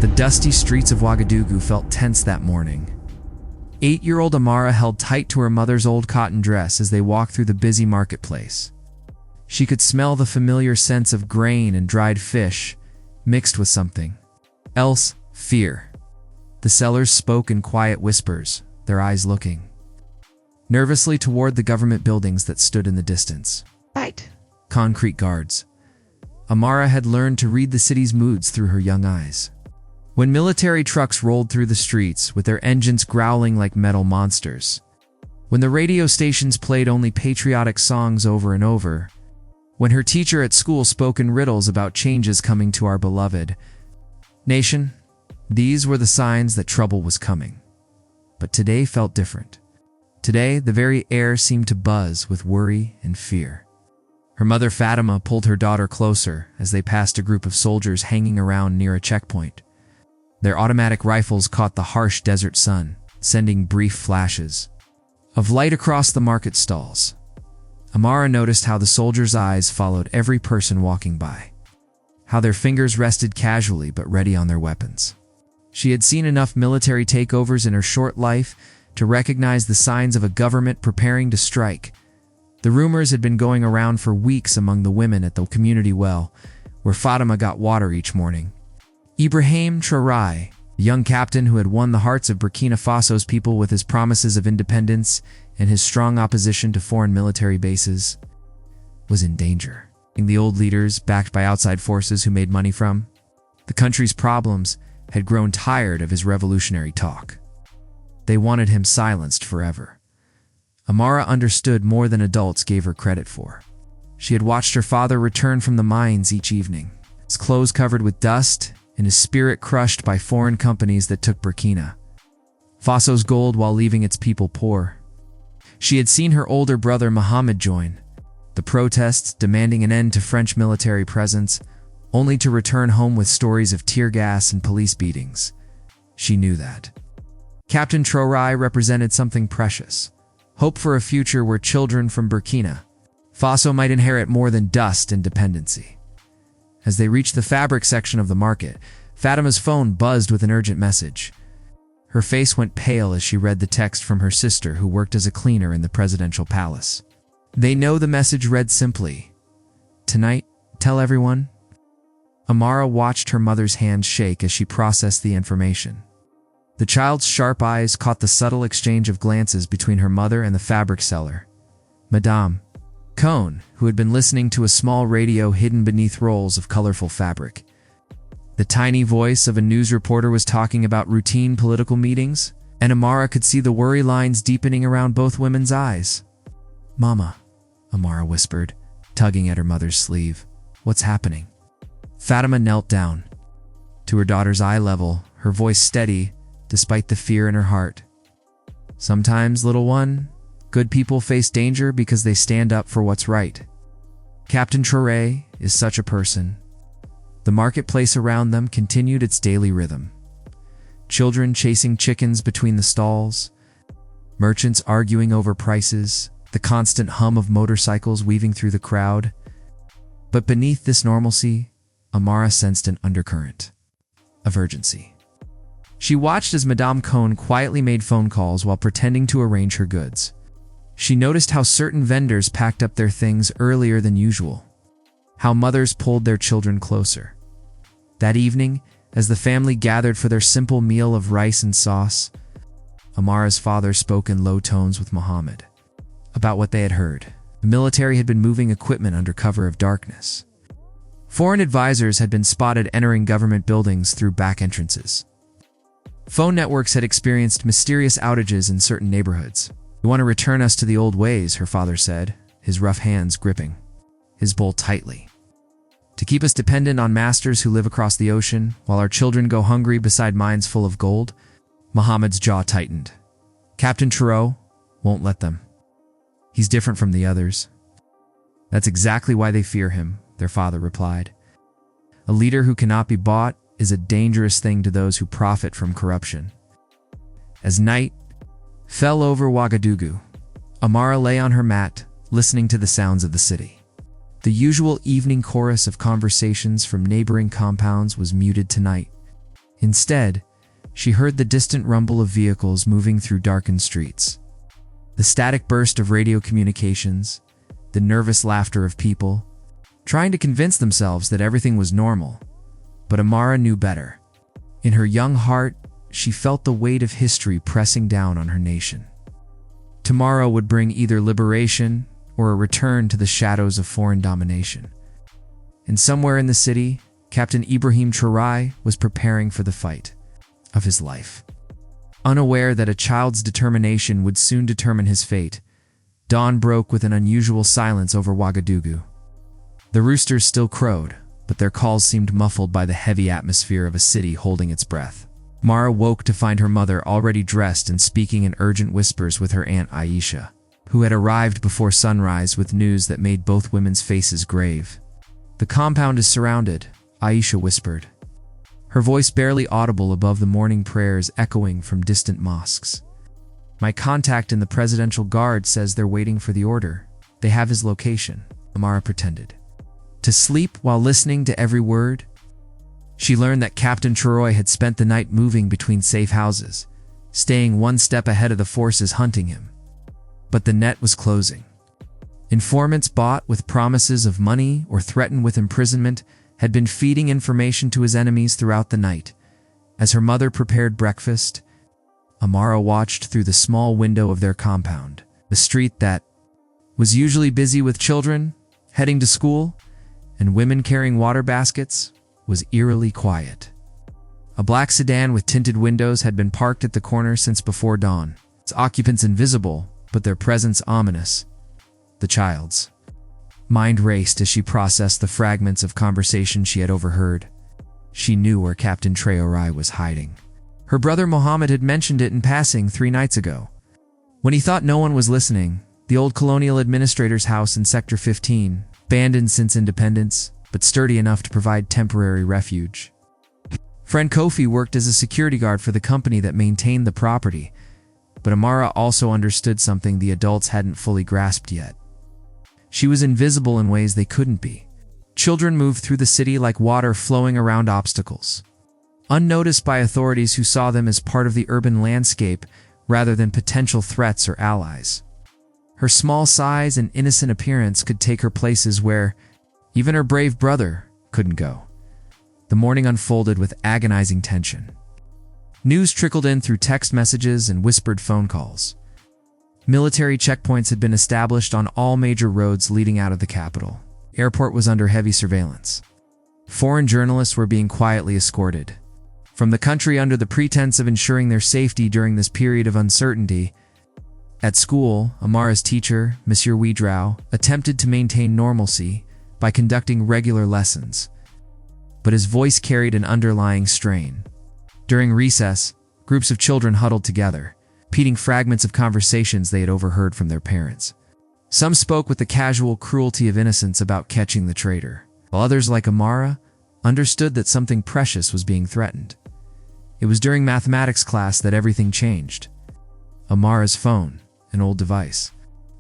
The dusty streets of Ouagadougou felt tense that morning. 8-year-old Amara held tight to her mother's old cotton dress as they walked through the busy marketplace. She could smell the familiar scents of grain and dried fish, mixed with something else, fear. The sellers spoke in quiet whispers, their eyes looking nervously toward the government buildings that stood in the distance. Right. Concrete guards. Amara had learned to read the city's moods through her young eyes. When military trucks rolled through the streets with their engines growling like metal monsters, when the radio stations played only patriotic songs over and over, when her teacher at school spoke in riddles about changes coming to our beloved nation, these were the signs that trouble was coming. But today felt different. Today, the very air seemed to buzz with worry and fear. Her mother Fatima pulled her daughter closer as they passed a group of soldiers hanging around near a checkpoint. Their automatic rifles caught the harsh desert sun, sending brief flashes of light across the market stalls. Amara noticed how the soldiers' eyes followed every person walking by, how their fingers rested casually but ready on their weapons. She had seen enough military takeovers in her short life to recognize the signs of a government preparing to strike. The rumors had been going around for weeks among the women at the community well, where Fatima got water each morning. Ibrahim Traoré, the young captain who had won the hearts of Burkina Faso's people with his promises of independence and his strong opposition to foreign military bases, was in danger. The old leaders, backed by outside forces who made money from the country's problems, had grown tired of his revolutionary talk. They wanted him silenced forever. Amara understood more than adults gave her credit for. She had watched her father return from the mines each evening, his clothes covered with dust and his spirit crushed by foreign companies that took Burkina Faso's gold while leaving its people poor. She had seen her older brother Mohammed join the protests demanding an end to French military presence, only to return home with stories of tear gas and police beatings. She knew that Captain Traoré represented something precious, hope for a future where children from Burkina Faso might inherit more than dust and dependency. As they reached the fabric section of the market, Fatima's phone buzzed with an urgent message. Her face went pale as she read the text from her sister who worked as a cleaner in the presidential palace. They know the message read simply, "Tonight, tell everyone." Amara watched her mother's hand shake as she processed the information. The child's sharp eyes caught the subtle exchange of glances between her mother and the fabric seller, Madame Cohn, who had been listening to a small radio hidden beneath rolls of colorful fabric. The tiny voice of a news reporter was talking about routine political meetings, and Amara could see the worry lines deepening around both women's eyes. "Mama," Amara whispered, tugging at her mother's sleeve. "What's happening?" Fatima knelt down. To her daughter's eye level, her voice steady, despite the fear in her heart. "Sometimes, little one, good people face danger because they stand up for what's right. Captain Traoré is such a person." The marketplace around them continued its daily rhythm. Children chasing chickens between the stalls, merchants arguing over prices, the constant hum of motorcycles weaving through the crowd. But beneath this normalcy, Amara sensed an undercurrent of urgency. She watched as Madame Cohn quietly made phone calls while pretending to arrange her goods. She noticed how certain vendors packed up their things earlier than usual, how mothers pulled their children closer. That evening, as the family gathered for their simple meal of rice and sauce, Amara's father spoke in low tones with Mohammed about what they had heard. The military had been moving equipment under cover of darkness. Foreign advisors had been spotted entering government buildings through back entrances. Phone networks had experienced mysterious outages in certain neighborhoods. "You want to return us to the old ways," her father said, his rough hands gripping his bowl tightly. "To keep us dependent on masters who live across the ocean, while our children go hungry beside mines full of gold?" Mohammed's jaw tightened. "Captain Traoré won't let them. He's different from the others." "That's exactly why they fear him," their father replied. "A leader who cannot be bought is a dangerous thing to those who profit from corruption." As night fell over Ouagadougou, Amara lay on her mat, listening to the sounds of the city. The usual evening chorus of conversations from neighboring compounds was muted tonight. Instead, she heard the distant rumble of vehicles moving through darkened streets. The static burst of radio communications, the nervous laughter of people, trying to convince themselves that everything was normal. But Amara knew better. In her young heart, she felt the weight of history pressing down on her nation. Tomorrow would bring either liberation or a return to the shadows of foreign domination. And somewhere in the city, Captain Ibrahim Traoré was preparing for the fight of his life. Unaware that a child's determination would soon determine his fate, dawn broke with an unusual silence over Ouagadougou. The roosters still crowed, but their calls seemed muffled by the heavy atmosphere of a city holding its breath. Mara woke to find her mother already dressed and speaking in urgent whispers with her Aunt Aisha, who had arrived before sunrise with news that made both women's faces grave. "The compound is surrounded," Aisha whispered, her voice barely audible above the morning prayers echoing from distant mosques. "My contact in the Presidential Guard says they're waiting for the order. They have his location," Amara pretended. To sleep while listening to every word? She learned that Captain Traoré had spent the night moving between safe houses, staying one step ahead of the forces hunting him. But the net was closing. Informants bought with promises of money or threatened with imprisonment had been feeding information to his enemies throughout the night. As her mother prepared breakfast, Amara watched through the small window of their compound. The street that was usually busy with children heading to school and women carrying water baskets was eerily quiet. A black sedan with tinted windows had been parked at the corner since before dawn, its occupants invisible, but their presence ominous. The child's mind raced as she processed the fragments of conversation she had overheard. She knew where Captain Traoré was hiding. Her brother Mohammed had mentioned it in passing 3 nights ago. When he thought no one was listening, the old colonial administrator's house in Sector 15, abandoned since independence, but sturdy enough to provide temporary refuge. Friend Kofi worked as a security guard for the company that maintained the property, but Amara also understood something the adults hadn't fully grasped yet. She was invisible in ways they couldn't be. Children moved through the city like water flowing around obstacles, unnoticed by authorities who saw them as part of the urban landscape rather than potential threats or allies. Her small size and innocent appearance could take her places where even her brave brother couldn't go. The morning unfolded with agonizing tension. News trickled in through text messages and whispered phone calls. Military checkpoints had been established on all major roads leading out of the capital. Airport was under heavy surveillance. Foreign journalists were being quietly escorted from the country under the pretense of ensuring their safety during this period of uncertainty. At school, Amara's teacher, Monsieur Ouidrao, attempted to maintain normalcy by conducting regular lessons, but his voice carried an underlying strain. During recess, groups of children huddled together, repeating fragments of conversations they had overheard from their parents. Some spoke with the casual cruelty of innocence about catching the traitor, while others, like Amara, understood that something precious was being threatened. It was during mathematics class that everything changed. Amara's phone, an old device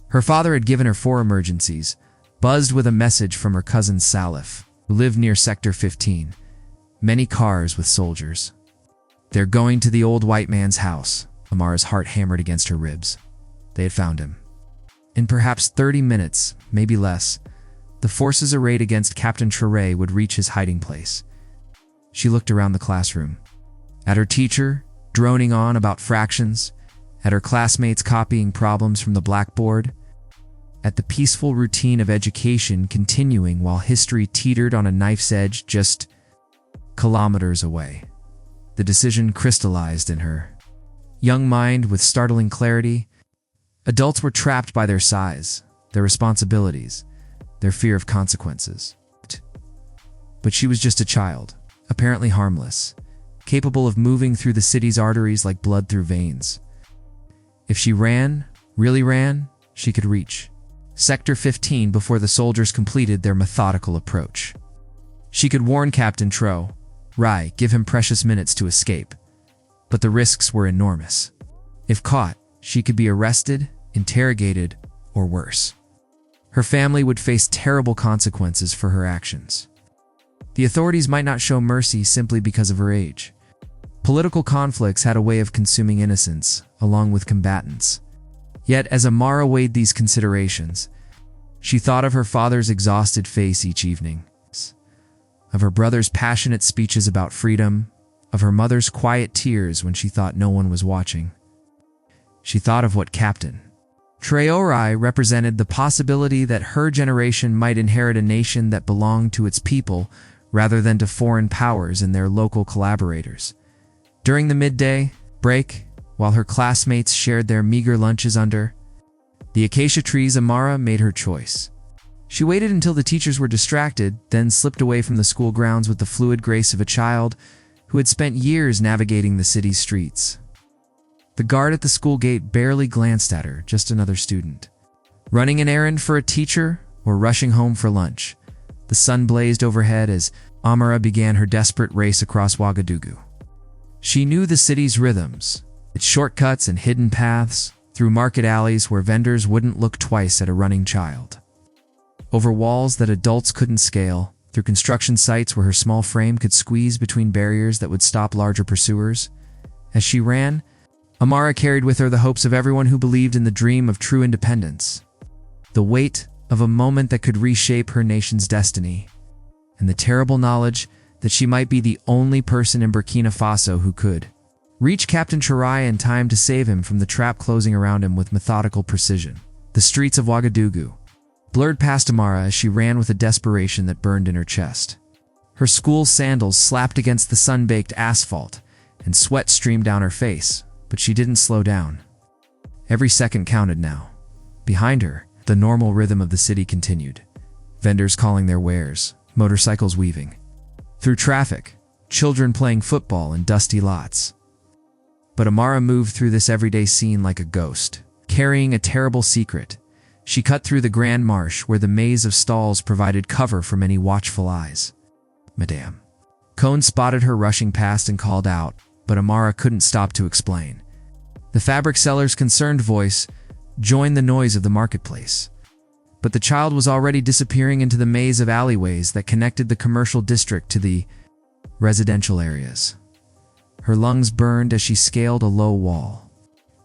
her father had given her for emergencies, buzzed with a message from her cousin Salif, who lived near Sector 15. Many cars with soldiers. "They're going to the old white man's house." Amara's heart hammered against her ribs. They had found him. In perhaps 30 minutes, maybe less, the forces arrayed against Captain Traoré would reach his hiding place. She looked around the classroom. At her teacher, droning on about fractions, at her classmates copying problems from the blackboard, at the peaceful routine of education continuing while history teetered on a knife's edge just kilometers away. The decision crystallized in her young mind with startling clarity. Adults were trapped by their size, their responsibilities, their fear of consequences. But she was just a child, apparently harmless, capable of moving through the city's arteries like blood through veins. If she ran, really ran, she could reach Sector 15 before the soldiers completed their methodical approach. She could warn Captain Traoré, give him precious minutes to escape. But the risks were enormous. If caught, she could be arrested, interrogated, or worse. Her family would face terrible consequences for her actions. The authorities might not show mercy simply because of her age. Political conflicts had a way of consuming innocence, along with combatants. Yet, as Amara weighed these considerations, she thought of her father's exhausted face each evening, of her brother's passionate speeches about freedom, of her mother's quiet tears when she thought no one was watching. She thought of what Captain Traoré represented, the possibility that her generation might inherit a nation that belonged to its people rather than to foreign powers and their local collaborators. During the midday break, while her classmates shared their meager lunches under the acacia trees, Amara made her choice. She waited until the teachers were distracted, then slipped away from the school grounds with the fluid grace of a child who had spent years navigating the city's streets. The guard at the school gate barely glanced at her, just another student. Running an errand for a teacher or rushing home for lunch. The sun blazed overhead as Amara began her desperate race across Ouagadougou. She knew the city's rhythms, its shortcuts and hidden paths, through market alleys where vendors wouldn't look twice at a running child, over walls that adults couldn't scale, through construction sites where her small frame could squeeze between barriers that would stop larger pursuers. As she ran, Amara carried with her the hopes of everyone who believed in the dream of true independence, the weight of a moment that could reshape her nation's destiny, and the terrible knowledge that she might be the only person in Burkina Faso who could reach Captain Traoré in time to save him from the trap closing around him with methodical precision. The streets of Ouagadougou blurred past Amara as she ran with a desperation that burned in her chest. Her school sandals slapped against the sun-baked asphalt, and sweat streamed down her face, but she didn't slow down. Every second counted now. Behind her, the normal rhythm of the city continued. Vendors calling their wares, motorcycles weaving through traffic, children playing football in dusty lots. But Amara moved through this everyday scene like a ghost, carrying a terrible secret. She cut through the Grand Marche where the maze of stalls provided cover for many watchful eyes. "Madame." Cone spotted her rushing past and called out, but Amara couldn't stop to explain. The fabric seller's concerned voice joined the noise of the marketplace. But the child was already disappearing into the maze of alleyways that connected the commercial district to the residential areas. Her lungs burned as she scaled a low wall,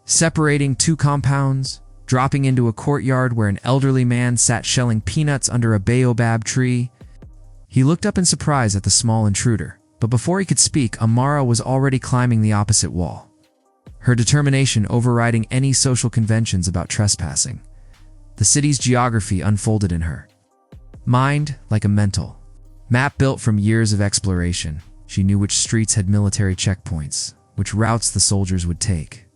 separating two compounds, dropping into a courtyard where an elderly man sat shelling peanuts under a baobab tree. He looked up in surprise at the small intruder, but before he could speak, Amara was already climbing the opposite wall, her determination overriding any social conventions about trespassing. The city's geography unfolded in her mind like a mental map built from years of exploration. She knew which streets had military checkpoints, which routes the soldiers would take,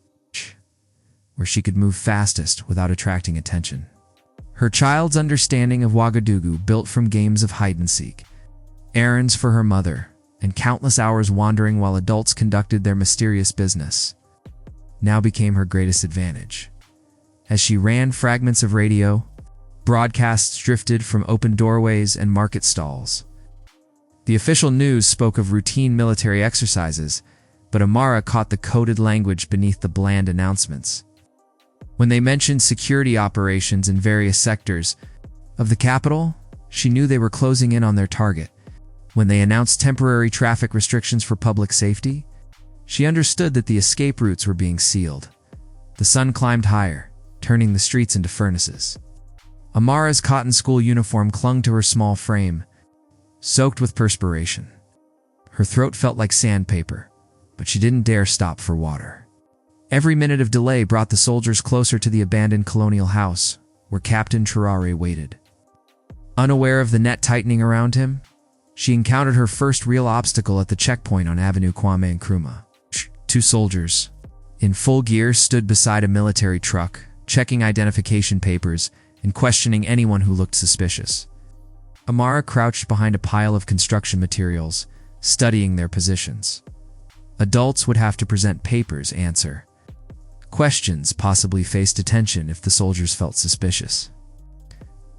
where she could move fastest without attracting attention. Her child's understanding of Ouagadougou, built from games of hide-and-seek, errands for her mother, and countless hours wandering while adults conducted their mysterious business, now became her greatest advantage. As she ran, fragments of radio broadcasts drifted from open doorways and market stalls. The official news spoke of routine military exercises, but Amara caught the coded language beneath the bland announcements. When they mentioned security operations in various sectors of the capital, she knew they were closing in on their target. When they announced temporary traffic restrictions for public safety, she understood that the escape routes were being sealed. The sun climbed higher, turning the streets into furnaces. Amara's cotton school uniform clung to her small frame, soaked with perspiration. Her throat felt like sandpaper, but she didn't dare stop for water. Every minute of delay brought the soldiers closer to the abandoned colonial house, where Captain Traoré waited. Unaware of the net tightening around him, she encountered her first real obstacle at the checkpoint on Avenue Kwame Nkrumah. Two soldiers, in full gear, stood beside a military truck, checking identification papers and questioning anyone who looked suspicious. Amara crouched behind a pile of construction materials, studying their positions. Adults would have to present papers, answer questions, possibly face detention if the soldiers felt suspicious.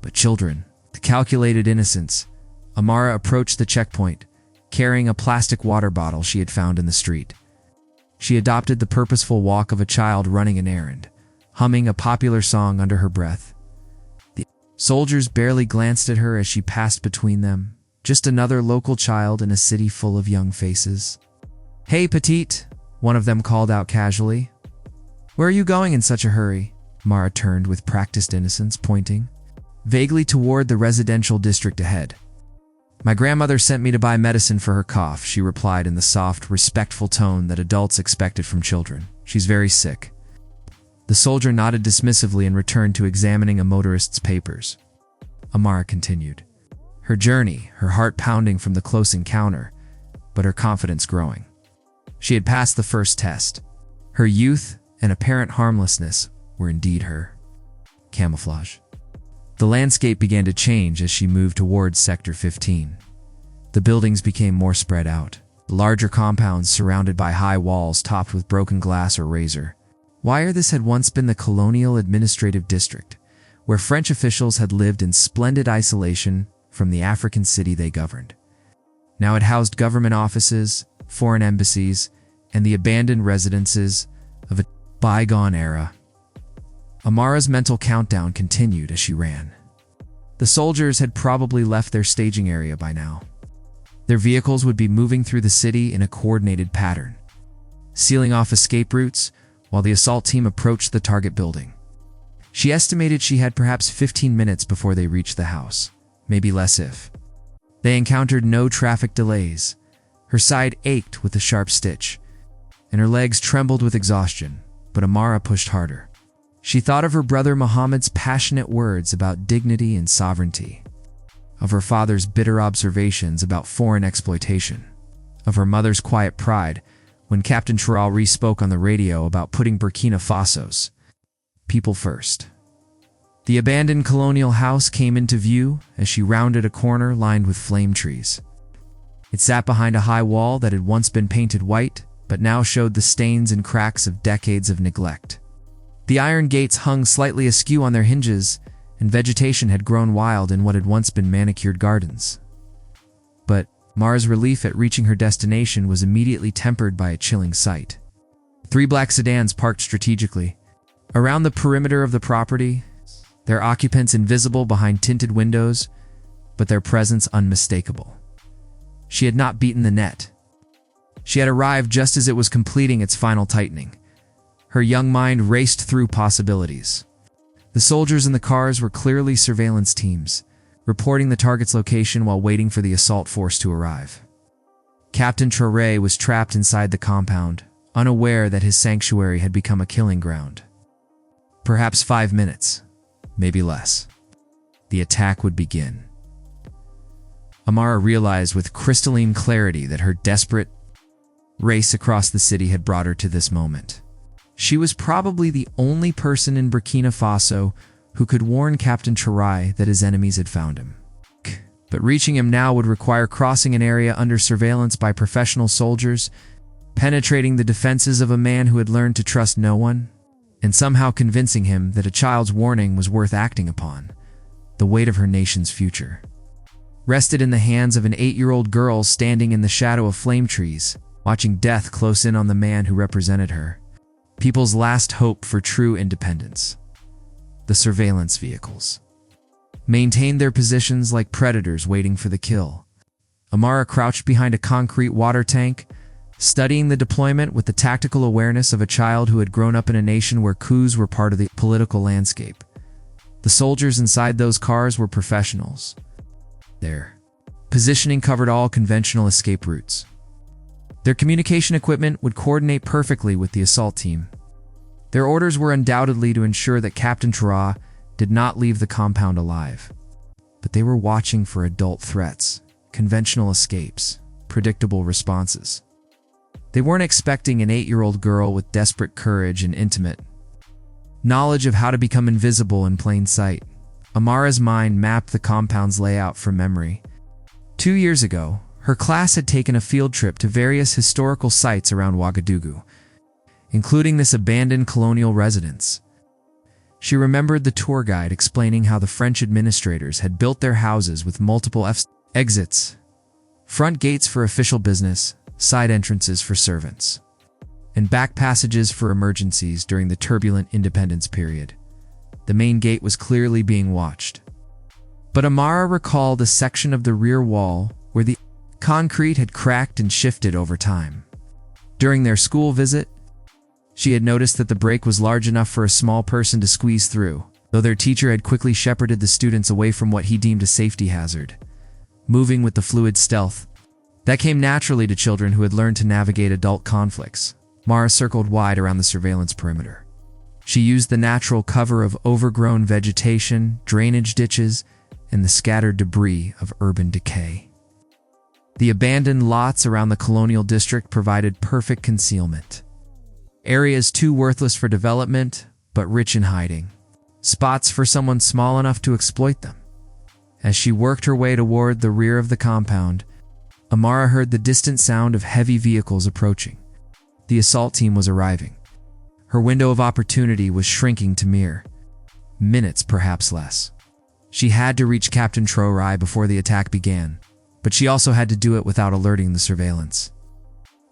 But children, the calculated innocents. Amara approached the checkpoint, carrying a plastic water bottle she had found in the street. She adopted the purposeful walk of a child running an errand, humming a popular song under her breath. The soldiers barely glanced at her as she passed between them, just another local child in a city full of young faces. "Hey, petite," one of them called out casually. "Where are you going in such a hurry?" Mara turned with practiced innocence, pointing vaguely toward the residential district ahead. "My grandmother sent me to buy medicine for her cough," she replied in the soft, respectful tone that adults expected from children. "She's very sick." The soldier nodded dismissively and returned to examining a motorist's papers. Amara continued her journey, her heart pounding from the close encounter, but her confidence growing. She had passed the first test. Her youth and apparent harmlessness were indeed her camouflage. The landscape began to change as she moved towards Sector 15. The buildings became more spread out, larger compounds surrounded by high walls topped with broken glass or razor wire. This had once been the colonial administrative district, where French officials had lived in splendid isolation from the African city they governed. Now it housed government offices, foreign embassies, and the abandoned residences of a bygone era. Amara's mental countdown continued as she ran. The soldiers had probably left their staging area by now. Their vehicles would be moving through the city in a coordinated pattern, sealing off escape routes while the assault team approached the target building. She estimated she had perhaps 15 minutes before they reached the house, maybe less if they encountered no traffic delays. Her side ached with a sharp stitch, and her legs trembled with exhaustion, but Amara pushed harder. She thought of her brother Muhammad's passionate words about dignity and sovereignty, of her father's bitter observations about foreign exploitation, of her mother's quiet pride when Captain Traoré spoke on the radio about putting Burkina Faso's people first. The abandoned colonial house came into view as she rounded a corner lined with flame trees. It sat behind a high wall that had once been painted white, but now showed the stains and cracks of decades of neglect. The iron gates hung slightly askew on their hinges, and vegetation had grown wild in what had once been manicured gardens. But Mara's relief at reaching her destination was immediately tempered by a chilling sight. 3 black sedans parked strategically around the perimeter of the property, their occupants invisible behind tinted windows, but their presence unmistakable. She had not beaten the net. She had arrived just as it was completing its final tightening. Her young mind raced through possibilities. The soldiers in the cars were clearly surveillance teams, reporting the target's location while waiting for the assault force to arrive. Captain Traoré was trapped inside the compound, unaware that his sanctuary had become a killing ground. Perhaps 5 minutes, maybe less. The attack would begin. Amara realized with crystalline clarity that her desperate race across the city had brought her to this moment. She was probably the only person in Burkina Faso who could warn Captain Traoré that his enemies had found him. But reaching him now would require crossing an area under surveillance by professional soldiers, penetrating the defenses of a man who had learned to trust no one, and somehow convincing him that a child's warning was worth acting upon. The weight of her nation's future rested in the hands of an 8-year-old girl standing in the shadow of flame trees, watching death close in on the man who represented her. People's last hope for true independence. The surveillance vehicles maintained their positions like predators waiting for the kill. Amara crouched behind a concrete water tank, studying the deployment with the tactical awareness of a child who had grown up in a nation where coups were part of the political landscape. The soldiers inside those cars were professionals. Their positioning covered all conventional escape routes. Their communication equipment would coordinate perfectly with the assault team. Their orders were undoubtedly to ensure that Captain Traoré did not leave the compound alive. But they were watching for adult threats, conventional escapes, predictable responses. They weren't expecting an 8-year-old girl with desperate courage and intimate knowledge of how to become invisible in plain sight. Amara's mind mapped the compound's layout from memory. 2 years ago, her class had taken a field trip to various historical sites around Ouagadougou, including this abandoned colonial residence. She remembered the tour guide explaining how the French administrators had built their houses with multiple exits, front gates for official business, side entrances for servants, and back passages for emergencies during the turbulent independence period. The main gate was clearly being watched. But Amara recalled a section of the rear wall where the concrete had cracked and shifted over time. During their school visit, she had noticed that the break was large enough for a small person to squeeze through, though their teacher had quickly shepherded the students away from what he deemed a safety hazard, moving with the fluid stealth that came naturally to children who had learned to navigate adult conflicts. Mara circled wide around the surveillance perimeter. She used the natural cover of overgrown vegetation, drainage ditches, and the scattered debris of urban decay. The abandoned lots around the colonial district provided perfect concealment. Areas too worthless for development, but rich in hiding. Spots for someone small enough to exploit them. As she worked her way toward the rear of the compound, Amara heard the distant sound of heavy vehicles approaching. The assault team was arriving. Her window of opportunity was shrinking to mere minutes, perhaps less. She had to reach Captain Traoré before the attack began, but she also had to do it without alerting the surveillance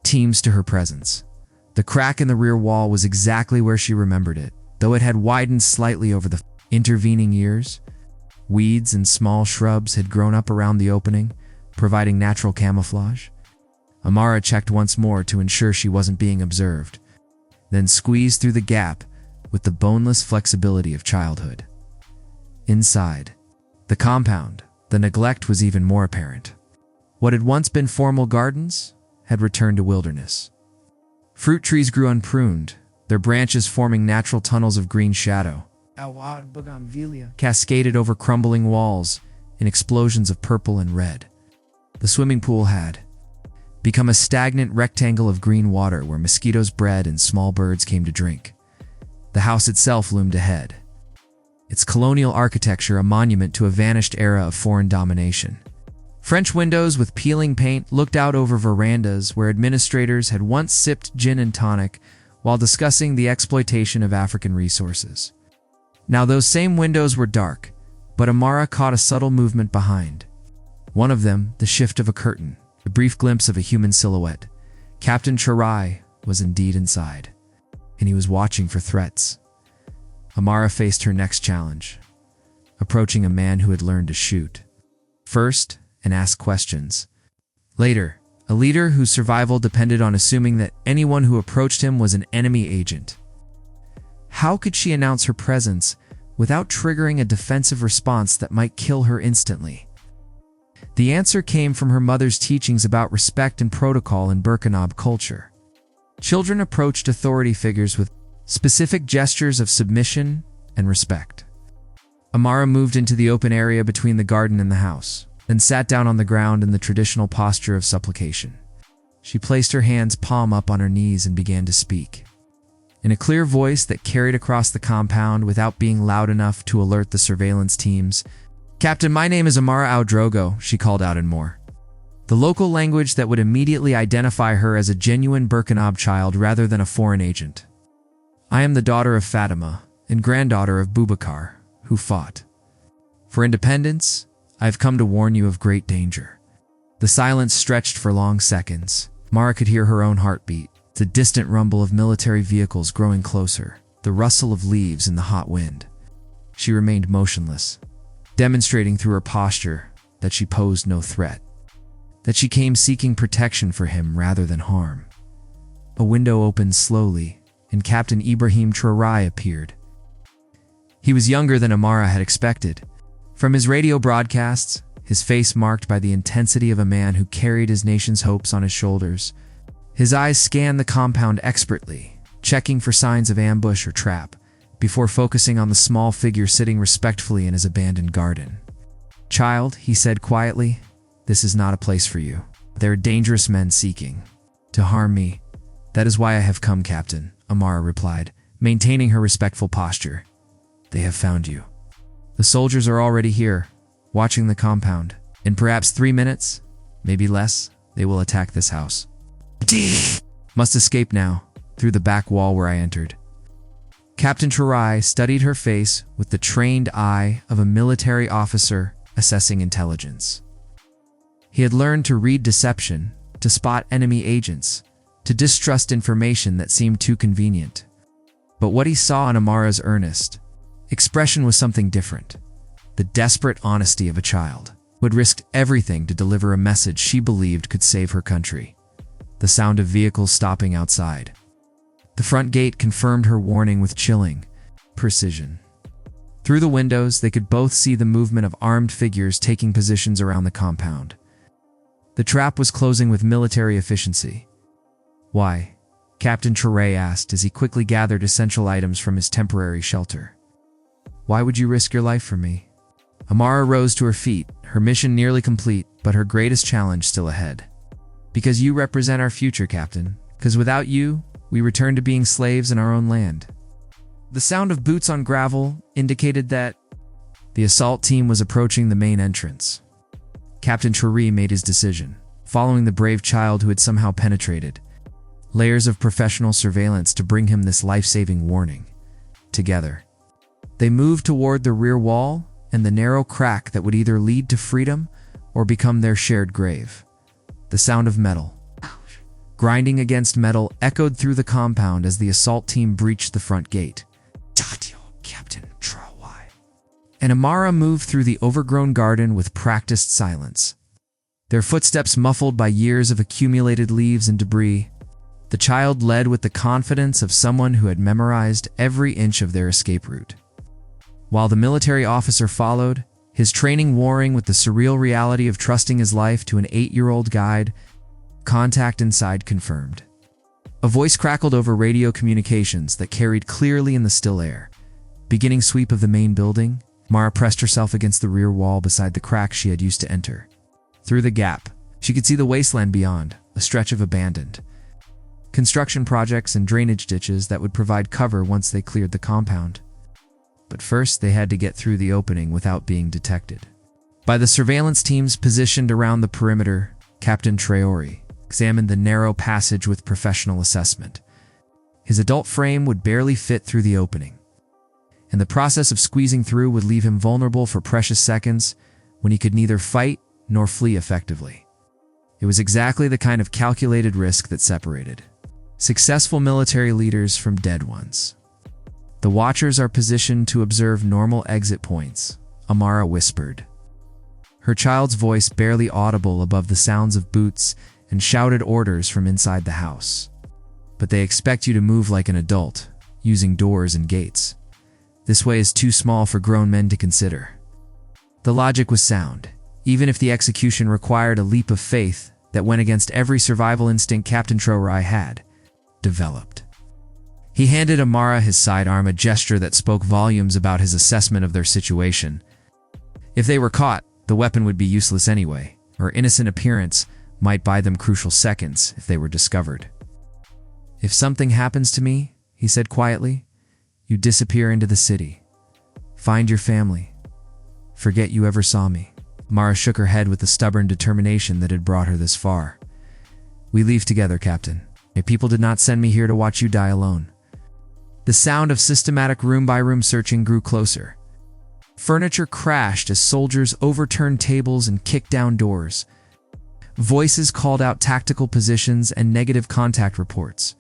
teams to her presence. The crack in the rear wall was exactly where she remembered it, though it had widened slightly over the intervening years. Weeds and small shrubs had grown up around the opening, providing natural camouflage. Amara checked once more to ensure she wasn't being observed, then squeezed through the gap with the boneless flexibility of childhood. Inside the compound, the neglect was even more apparent. What had once been formal gardens had returned to wilderness. Fruit trees grew unpruned, their branches forming natural tunnels of green shadow, cascaded over crumbling walls in explosions of purple and red. The swimming pool had become a stagnant rectangle of green water where mosquitoes bred and small birds came to drink. The house itself loomed ahead, its colonial architecture a monument to a vanished era of foreign domination. French windows with peeling paint looked out over verandas where administrators had once sipped gin and tonic while discussing the exploitation of African resources. Now those same windows were dark, but Amara caught a subtle movement behind. One of them, the shift of a curtain, a brief glimpse of a human silhouette. Captain Traoré was indeed inside, and he was watching for threats. Amara faced her next challenge, approaching a man who had learned to shoot first and ask questions later, a leader whose survival depended on assuming that anyone who approached him was an enemy agent. How could she announce her presence without triggering a defensive response that might kill her instantly? The answer came from her mother's teachings about respect and protocol in Burkinab culture. Children approached authority figures with specific gestures of submission and respect. Amara moved into the open area between the garden and the house, then sat down on the ground in the traditional posture of supplication. She placed her hands palm up on her knees and began to speak. In a clear voice that carried across the compound without being loud enough to alert the surveillance teams, "Captain, my name is Amara Ouedraogo," she called out in Moor, the local language that would immediately identify her as a genuine Burkinab child rather than a foreign agent. "I am the daughter of Fatima and granddaughter of Boubacar, who fought for independence. I have come to warn you of great danger." The silence stretched for long seconds. Mara could hear her own heartbeat, the distant rumble of military vehicles growing closer, the rustle of leaves in the hot wind. She remained motionless, demonstrating through her posture that she posed no threat, that she came seeking protection for him rather than harm. A window opened slowly, and Captain Ibrahim Traoré appeared. He was younger than Amara had expected. From his radio broadcasts, his face marked by the intensity of a man who carried his nation's hopes on his shoulders. His eyes scanned the compound expertly, checking for signs of ambush or trap, before focusing on the small figure sitting respectfully in his abandoned garden. "Child," he said quietly, "this is not a place for you. There are dangerous men seeking to harm me." "That is why I have come, Captain," Amara replied, maintaining her respectful posture. "They have found you. The soldiers are already here, watching the compound. In perhaps 3 minutes, maybe less, they will attack this house. Must escape now, through the back wall where I entered." Captain Traoré studied her face with the trained eye of a military officer assessing intelligence. He had learned to read deception, to spot enemy agents, to distrust information that seemed too convenient. But what he saw in Amara's earnest expression was something different. The desperate honesty of a child who had risked everything to deliver a message she believed could save her country. the sound of vehicles stopping outside. The front gate confirmed her warning with chilling precision. Through the windows, they could both see the movement of armed figures taking positions around the compound. The trap was closing with military efficiency. "Why?" Captain Traoré asked as he quickly gathered essential items from his temporary shelter. "Why would you risk your life for me?" Amara rose to her feet, her mission nearly complete, but her greatest challenge still ahead. "Because you represent our future, Captain. Because without you, we return to being slaves in our own land." The sound of boots on gravel indicated that the assault team was approaching the main entrance. Captain Traoré made his decision, following the brave child who had somehow penetrated layers of professional surveillance to bring him this life-saving warning. Together, they moved toward the rear wall and the narrow crack that would either lead to freedom or become their shared grave. The sound of metal grinding against metal echoed through the compound as the assault team breached the front gate. Captain Traoré. And Amara moved through the overgrown garden with practiced silence. Their footsteps muffled by years of accumulated leaves and debris. The child led with the confidence of someone who had memorized every inch of their escape route. While the military officer followed, his training warring with the surreal reality of trusting his life to an 8-year-old guide. Contact inside confirmed. A voice crackled over radio communications that carried clearly in the still air. Beginning sweep of the main building, Mara pressed herself against the rear wall beside the crack she had used to enter. Through the gap, she could see the wasteland beyond, a stretch of abandoned construction projects and drainage ditches that would provide cover once they cleared the compound. But first, they had to get through the opening without being detected. By the surveillance teams positioned around the perimeter, Captain Traoré examined the narrow passage with professional assessment. His adult frame would barely fit through the opening, and the process of squeezing through would leave him vulnerable for precious seconds when he could neither fight nor flee effectively. It was exactly the kind of calculated risk that separated successful military leaders from dead ones. "The Watchers are positioned to observe normal exit points," Amara whispered, her child's voice barely audible above the sounds of boots and shouted orders from inside the house. "But they expect you to move like an adult, using doors and gates. This way is too small for grown men to consider." The logic was sound, even if the execution required a leap of faith that went against every survival instinct Captain Traoré had developed. He handed Amara his sidearm, a gesture that spoke volumes about his assessment of their situation. If they were caught, the weapon would be useless anyway. Her innocent appearance might buy them crucial seconds if they were discovered. "If something happens to me," he said quietly, "you disappear into the city. Find your family. Forget you ever saw me." Mara shook her head with the stubborn determination that had brought her this far. "We leave together, Captain. People did not send me here to watch you die alone." The sound of systematic room-by-room searching grew closer. Furniture crashed as soldiers overturned tables and kicked down doors. Voices called out tactical positions and negative contact reports.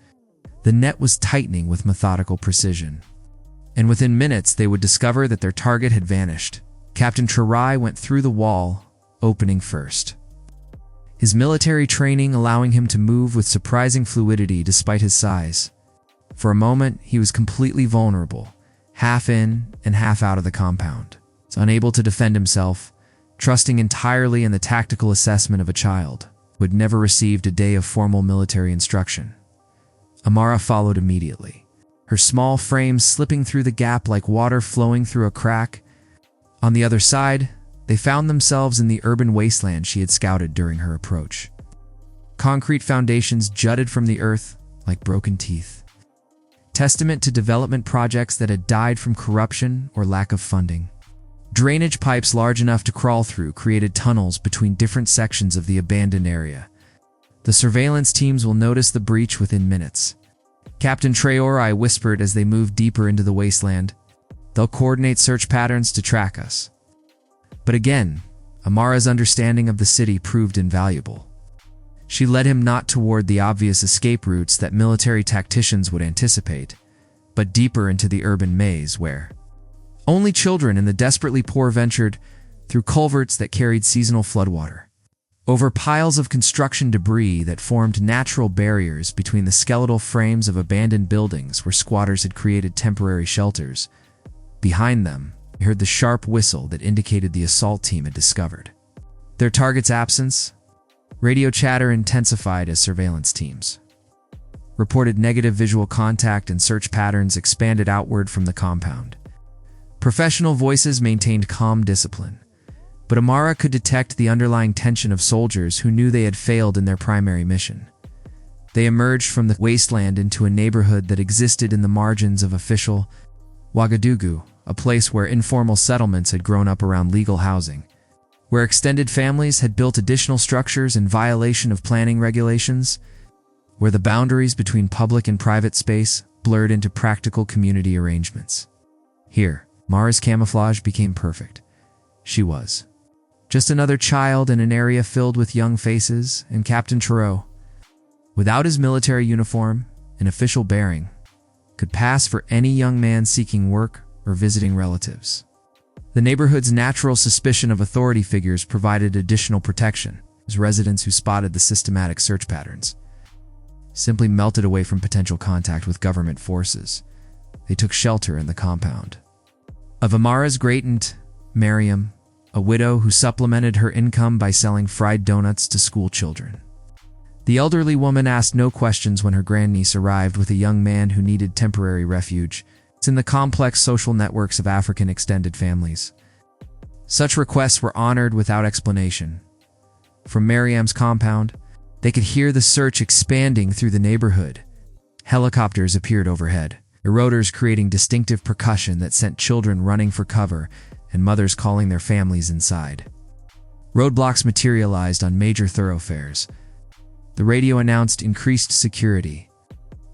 The net was tightening with methodical precision. And within minutes, they would discover that their target had vanished. Captain Traoré went through the wall, opening first. His military training allowing him to move with surprising fluidity despite his size. For a moment, he was completely vulnerable, half in and half out of the compound. Unable to defend himself, trusting entirely in the tactical assessment of a child who had never received a day of formal military instruction. Amara followed immediately, her small frame slipping through the gap like water flowing through a crack. On the other side, they found themselves in the urban wasteland she had scouted during her approach. Concrete foundations jutted from the earth like broken teeth, testament to development projects that had died from corruption or lack of funding. Drainage pipes large enough to crawl through created tunnels between different sections of the abandoned area. The surveillance teams will notice the breach within minutes. Captain Traoré whispered as they moved deeper into the wasteland. "They'll coordinate search patterns to track us." But again, Amara's understanding of the city proved invaluable. She led him not toward the obvious escape routes that military tacticians would anticipate, but deeper into the urban maze where only children and the desperately poor ventured through culverts that carried seasonal floodwater. over piles of construction debris that formed natural barriers between the skeletal frames of abandoned buildings where squatters had created temporary shelters. Behind them, he heard the sharp whistle that indicated the assault team had discovered their target's absence. Radio chatter intensified as surveillance teams reported negative visual contact and search patterns expanded outward from the compound. Professional voices maintained calm discipline, but Amara could detect the underlying tension of soldiers who knew they had failed in their primary mission. They emerged from the wasteland into a neighborhood that existed in the margins of official Ouagadougou, a place where informal settlements had grown up around legal housing, where extended families had built additional structures in violation of planning regulations, where the boundaries between public and private space blurred into practical community arrangements. Here, Mara's camouflage became perfect. She was just another child in an area filled with young faces, and Captain Traoré, without his military uniform and official bearing, could pass for any young man seeking work or visiting relatives. The neighborhood's natural suspicion of authority figures provided additional protection, as residents who spotted the systematic search patterns simply melted away from potential contact with government forces. They took shelter in the compound of Amara's great aunt, Mariam, a widow who supplemented her income by selling fried donuts to school children. The elderly woman asked no questions when her grandniece arrived with a young man who needed temporary refuge. It's in the complex social networks of African extended families. Such requests were honored without explanation. From Mariam's compound, they could hear the search expanding through the neighborhood. Helicopters appeared overhead, eroders creating distinctive percussion that sent children running for cover and mothers calling their families inside. Roadblocks materialized on major thoroughfares. The radio announced increased security,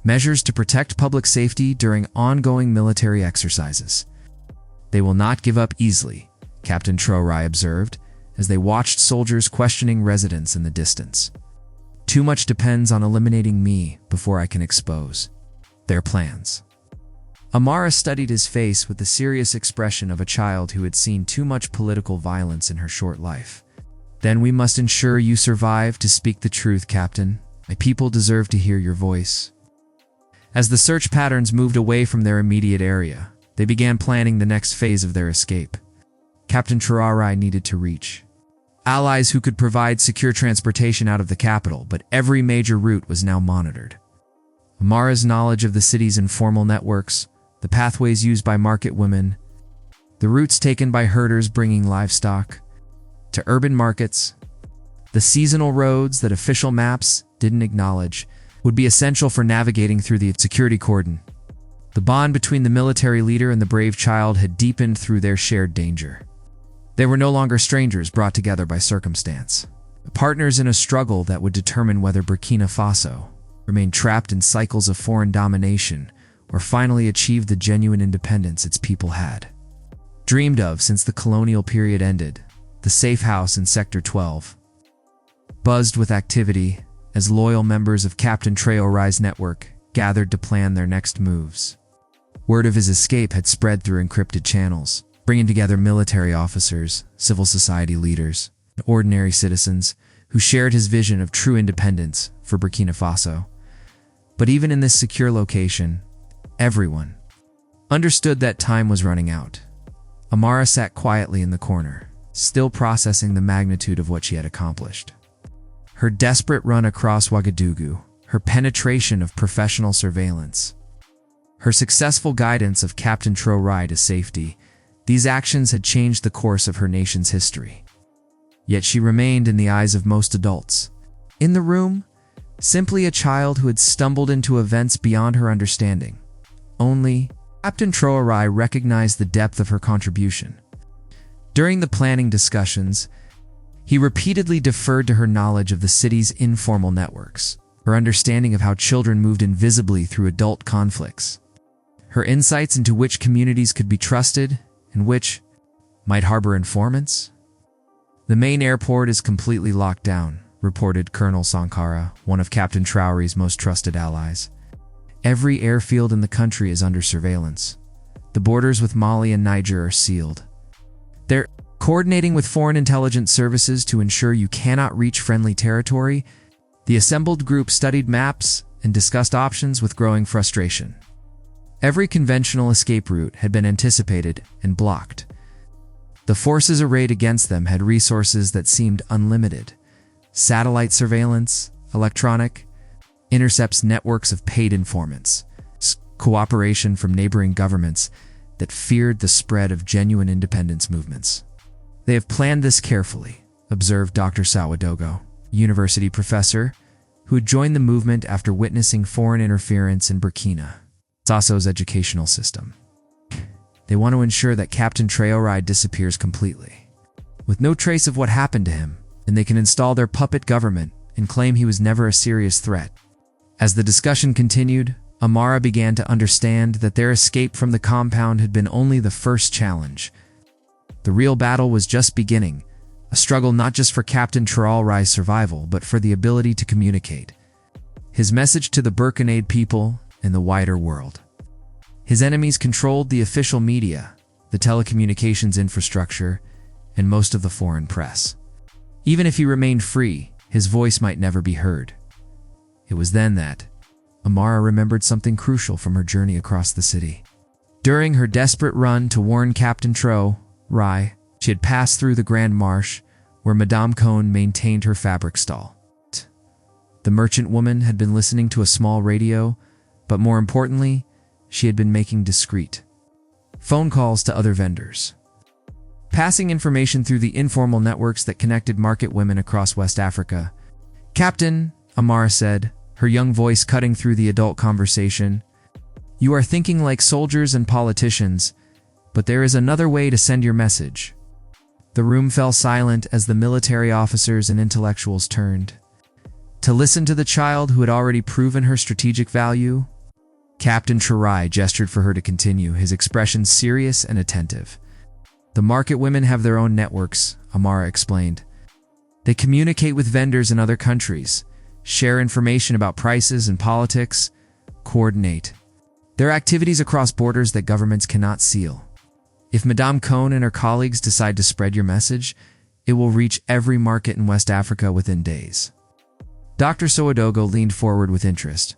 measures to protect public safety during ongoing military exercises. They will not give up easily, Captain Traoré observed, as they watched soldiers questioning residents in the distance. Too much depends on eliminating me before I can expose their plans. Amara studied his face with the serious expression of a child who had seen too much political violence in her short life. Then we must ensure you survive to speak the truth, Captain. My people deserve to hear your voice. As the search patterns moved away from their immediate area, they began planning the next phase of their escape. Captain Traoré needed to reach allies who could provide secure transportation out of the capital, but every major route was now monitored. Amara's knowledge of the city's informal networks, the pathways used by market women, the routes taken by herders bringing livestock to urban markets, the seasonal roads that official maps didn't acknowledge, would be essential for navigating through the security cordon. The bond between the military leader and the brave child had deepened through their shared danger. They were no longer strangers brought together by circumstance, partners in a struggle that would determine whether Burkina Faso remained trapped in cycles of foreign domination or finally achieved the genuine independence its people had dreamed of since the colonial period ended. The safe house in Sector 12 buzzed with activity as loyal members of Captain Traoré's network gathered to plan their next moves. Word of his escape had spread through encrypted channels, bringing together military officers, civil society leaders, and ordinary citizens who shared his vision of true independence for Burkina Faso. But even in this secure location, everyone understood that time was running out. Amara sat quietly in the corner, still processing the magnitude of what she had accomplished. Her desperate run across Ouagadougou, her penetration of professional surveillance, her successful guidance of Captain Traoré to safety, these actions had changed the course of her nation's history. Yet she remained in the eyes of most adults. In the room, simply a child who had stumbled into events beyond her understanding. Only Captain Traoré recognized the depth of her contribution. During the planning discussions, he repeatedly deferred to her knowledge of the city's informal networks, her understanding of how children moved invisibly through adult conflicts, her insights into which communities could be trusted and which might harbor informants. The main airport is completely locked down, reported Colonel Sankara, one of Captain Traoré's most trusted allies. Every airfield in the country is under surveillance. The borders with Mali and Niger are sealed. Their Coordinating with foreign intelligence services to ensure you cannot reach friendly territory, the assembled group studied maps and discussed options with growing frustration. Every conventional escape route had been anticipated and blocked. The forces arrayed against them had resources that seemed unlimited: satellite surveillance, electronic intercepts, networks of paid informants, cooperation from neighboring governments that feared the spread of genuine independence movements. "They have planned this carefully," observed Dr. Sawadogo, a university professor who had joined the movement after witnessing foreign interference in Burkina Faso's educational system. "They want to ensure that Captain Traoré disappears completely, with no trace of what happened to him, and they can install their puppet government and claim he was never a serious threat." As the discussion continued, Amara began to understand that their escape from the compound had been only the first challenge. The real battle was just beginning, a struggle not just for Captain Traoré's survival, but for the ability to communicate his message to the Burkinabé people and the wider world. His enemies controlled the official media, the telecommunications infrastructure, and most of the foreign press. Even if he remained free, his voice might never be heard. It was then that Amara remembered something crucial from her journey across the city. During her desperate run to warn Captain Traoré, she had passed through the Grand Marché, where Madame Cohn maintained her fabric stall. The merchant woman had been listening to a small radio, but more importantly, she had been making discreet phone calls to other vendors, passing information through the informal networks that connected market women across West Africa. "Captain," Amara said, her young voice cutting through the adult conversation, "you are thinking like soldiers and politicians, but there is another way to send your message." The room fell silent as the military officers and intellectuals turned to listen to the child who had already proven her strategic value. Captain Traoré gestured for her to continue, his expression serious and attentive. "The market women have their own networks," Amara explained. "They communicate with vendors in other countries, share information about prices and politics, coordinate their activities across borders that governments cannot seal. If Madame Cohn and her colleagues decide to spread your message, it will reach every market in West Africa within days." Dr. Sawadogo leaned forward with interest.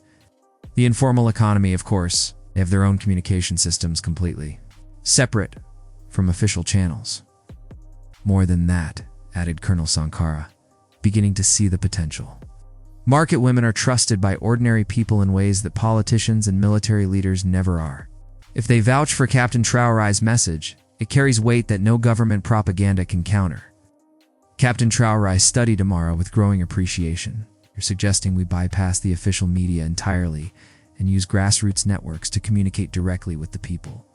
"The informal economy, of course, they have their own communication systems completely separate from official channels." "More than that," added Colonel Sankara, beginning to see the potential. "Market women are trusted by ordinary people in ways that politicians and military leaders never are. If they vouch for Captain Traoré's message, it carries weight that no government propaganda can counter." Captain Traoré studied Amara with growing appreciation. "You're suggesting we bypass the official media entirely and use grassroots networks to communicate directly with the people."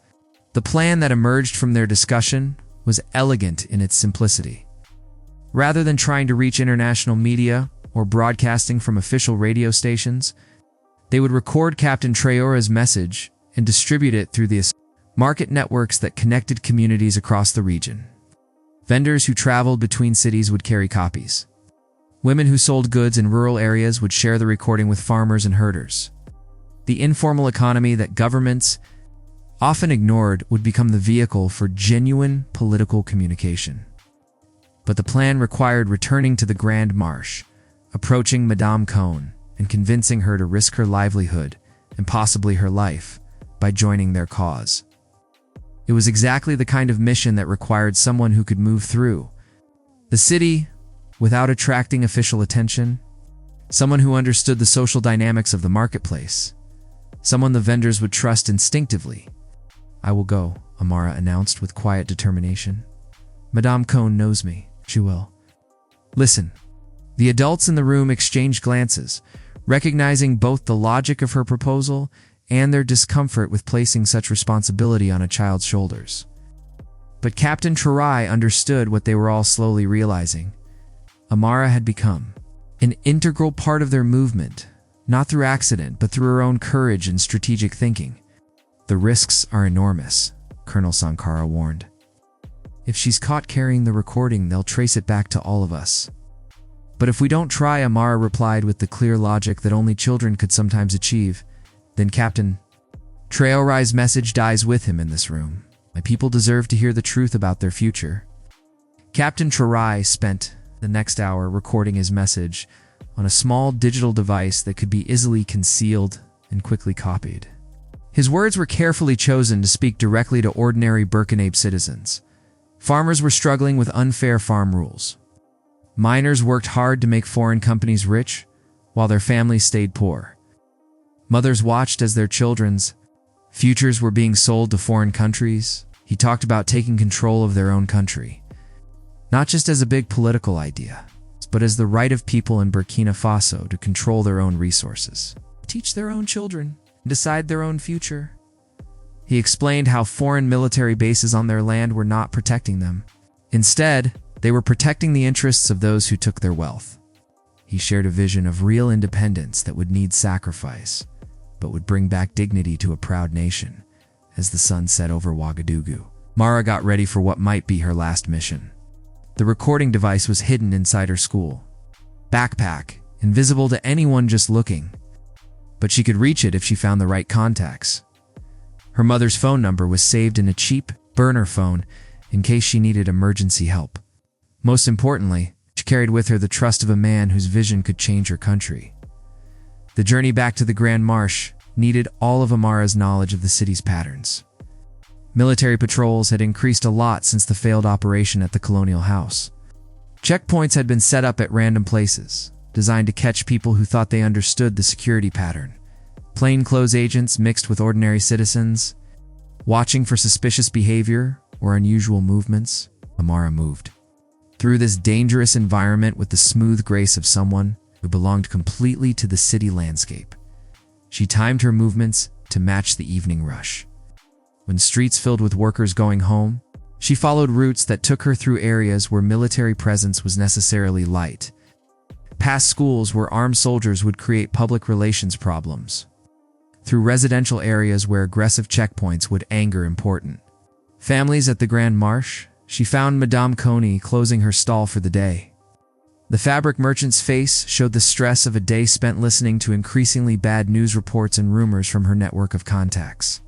The plan that emerged from their discussion was elegant in its simplicity. Rather than trying to reach international media or broadcasting from official radio stations, they would record Captain Traoré's message and distribute it through the market networks that connected communities across the region. Vendors who traveled between cities would carry copies. Women who sold goods in rural areas would share the recording with farmers and herders. The informal economy that governments often ignored would become the vehicle for genuine political communication. But the plan required returning to the Grand Marché, approaching Madame Cohn, and convincing her to risk her livelihood, and possibly her life, by joining their cause. It was exactly the kind of mission that required someone who could move through the city without attracting official attention, someone who understood the social dynamics of the marketplace, someone the vendors would trust instinctively. "I will go," Amara announced with quiet determination. "Madame Cohn knows me. She will." "Listen." The adults in the room exchanged glances, recognizing both the logic of her proposal and their discomfort with placing such responsibility on a child's shoulders. But Captain Traoré understood what they were all slowly realizing. Amara had become an integral part of their movement, not through accident, but through her own courage and strategic thinking. "The risks are enormous," Colonel Sankara warned. "If she's caught carrying the recording, they'll trace it back to all of us." "But if we don't try," Amara replied with the clear logic that only children could sometimes achieve, "then Captain Traoré's message dies with him in this room. My people deserve to hear the truth about their future." Captain Traoré spent the next hour recording his message on a small digital device that could be easily concealed and quickly copied. His words were carefully chosen to speak directly to ordinary Burkinabe citizens. Farmers were struggling with unfair farm rules. Miners worked hard to make foreign companies rich, while their families stayed poor. Mothers watched as their children's futures were being sold to foreign countries. He talked about taking control of their own country, not just as a big political idea, but as the right of people in Burkina Faso to control their own resources, teach their own children, and decide their own future. He explained how foreign military bases on their land were not protecting them. Instead, they were protecting the interests of those who took their wealth. He shared a vision of real independence that would need sacrifice, but would bring back dignity to a proud nation. As the sun set over Ouagadougou, Mara got ready for what might be her last mission. The recording device was hidden inside her school backpack, invisible to anyone just looking, but she could reach it if she found the right contacts. Her mother's phone number was saved in a cheap burner phone in case she needed emergency help. Most importantly, she carried with her the trust of a man whose vision could change her country. The journey back to the Grand Marche needed all of Amara's knowledge of the city's patterns. Military patrols had increased a lot since the failed operation at the Colonial House. Checkpoints had been set up at random places, designed to catch people who thought they understood the security pattern. Plainclothes agents mixed with ordinary citizens, watching for suspicious behavior or unusual movements. Amara moved through this dangerous environment with the smooth grace of someone who belonged completely to the city landscape. She timed her movements to match the evening rush. When streets filled with workers going home, she followed routes that took her through areas where military presence was necessarily light, past schools where armed soldiers would create public relations problems, through residential areas where aggressive checkpoints would anger important families at the Grand Marche. She found Madame Coney closing her stall for the day. The fabric merchant's face showed the stress of a day spent listening to increasingly bad news reports and rumors from her network of contacts.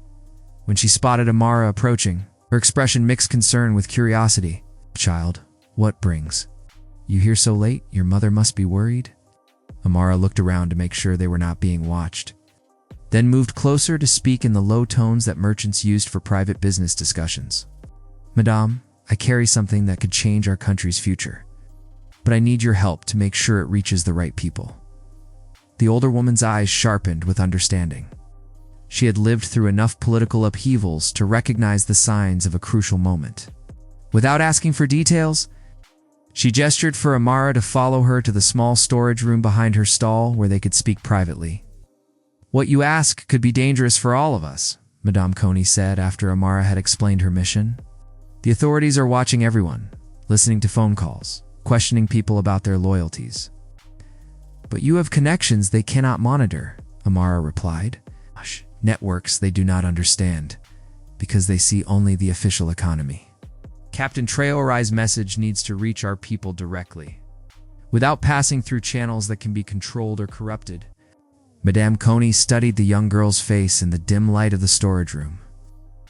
When she spotted Amara approaching, her expression mixed concern with curiosity. "Child, what brings you here so late? Your mother must be worried." Amara looked around to make sure they were not being watched, then moved closer to speak in the low tones that merchants used for private business discussions. "Madame, I carry something that could change our country's future, but I need your help to make sure it reaches the right people." The older woman's eyes sharpened with understanding. She had lived through enough political upheavals to recognize the signs of a crucial moment. Without asking for details, she gestured for Amara to follow her to the small storage room behind her stall where they could speak privately. "What you ask could be dangerous for all of us," Madame Coney said after Amara had explained her mission. "The authorities are watching everyone, listening to phone calls, questioning people about their loyalties." "But you have connections they cannot monitor," Amara replied. "Networks they do not understand, because they see only the official economy." Captain Traoré's message needs to reach our people directly, without passing through channels that can be controlled or corrupted. Madame Coney studied the young girl's face in the dim light of the storage room.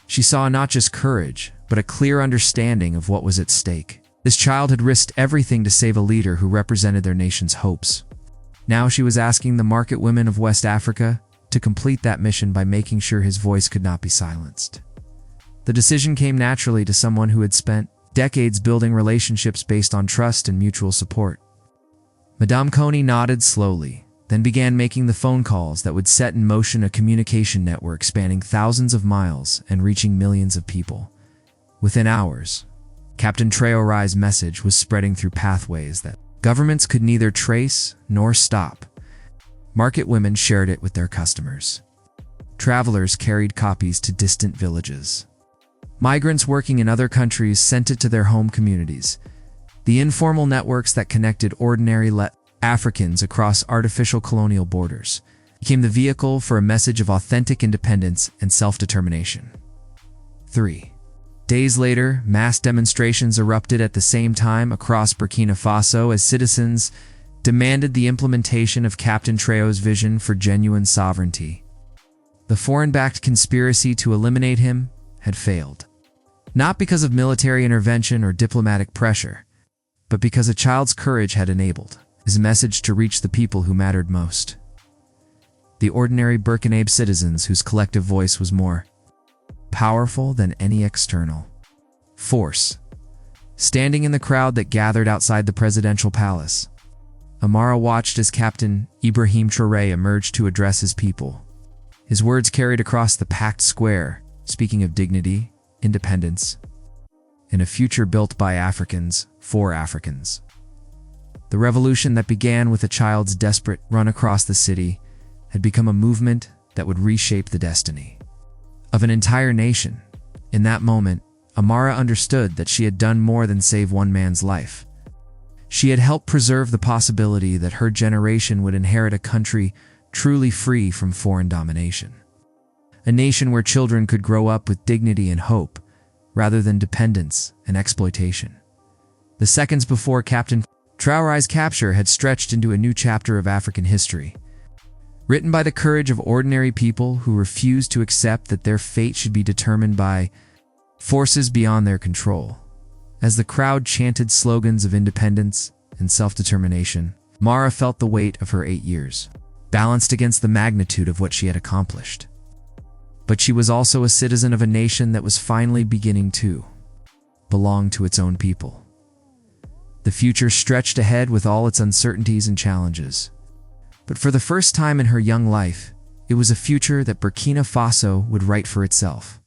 She saw not just courage, but a clear understanding of what was at stake. This child had risked everything to save a leader who represented their nation's hopes. Now she was asking the market women of West Africa to complete that mission by making sure his voice could not be silenced. The decision came naturally to someone who had spent decades building relationships based on trust and mutual support. Madame Coney nodded slowly, then began making the phone calls that would set in motion a communication network spanning thousands of miles and reaching millions of people. Within hours, Captain Traoré's message was spreading through pathways that governments could neither trace nor stop. Market women shared it with their customers. Travelers carried copies to distant villages. Migrants working in other countries sent it to their home communities. The informal networks that connected ordinary Africans across artificial colonial borders became the vehicle for a message of authentic independence and self-determination. 3 days later, mass demonstrations erupted at the same time across Burkina Faso as citizens demanded the implementation of Captain Traoré's vision for genuine sovereignty. The foreign-backed conspiracy to eliminate him had failed, not because of military intervention or diplomatic pressure, but because a child's courage had enabled his message to reach the people who mattered most. The ordinary Burkinabe citizens whose collective voice was more powerful than any external force. Standing in the crowd that gathered outside the presidential palace, Amara watched as Captain Ibrahim Traoré emerged to address his people. His words carried across the packed square, speaking of dignity, independence, and a future built by Africans for Africans. The revolution that began with a child's desperate run across the city had become a movement that would reshape the destiny of an entire nation. In that moment, Amara understood that she had done more than save one man's life. She had helped preserve the possibility that her generation would inherit a country truly free from foreign domination. A nation where children could grow up with dignity and hope, rather than dependence and exploitation. The seconds before Captain Traoré's capture had stretched into a new chapter of African history, written by the courage of ordinary people who refused to accept that their fate should be determined by forces beyond their control. As the crowd chanted slogans of independence and self-determination, Mara felt the weight of her 8 years, balanced against the magnitude of what she had accomplished. But she was also a citizen of a nation that was finally beginning to belong to its own people. The future stretched ahead with all its uncertainties and challenges. But for the first time in her young life, it was a future that Burkina Faso would write for itself.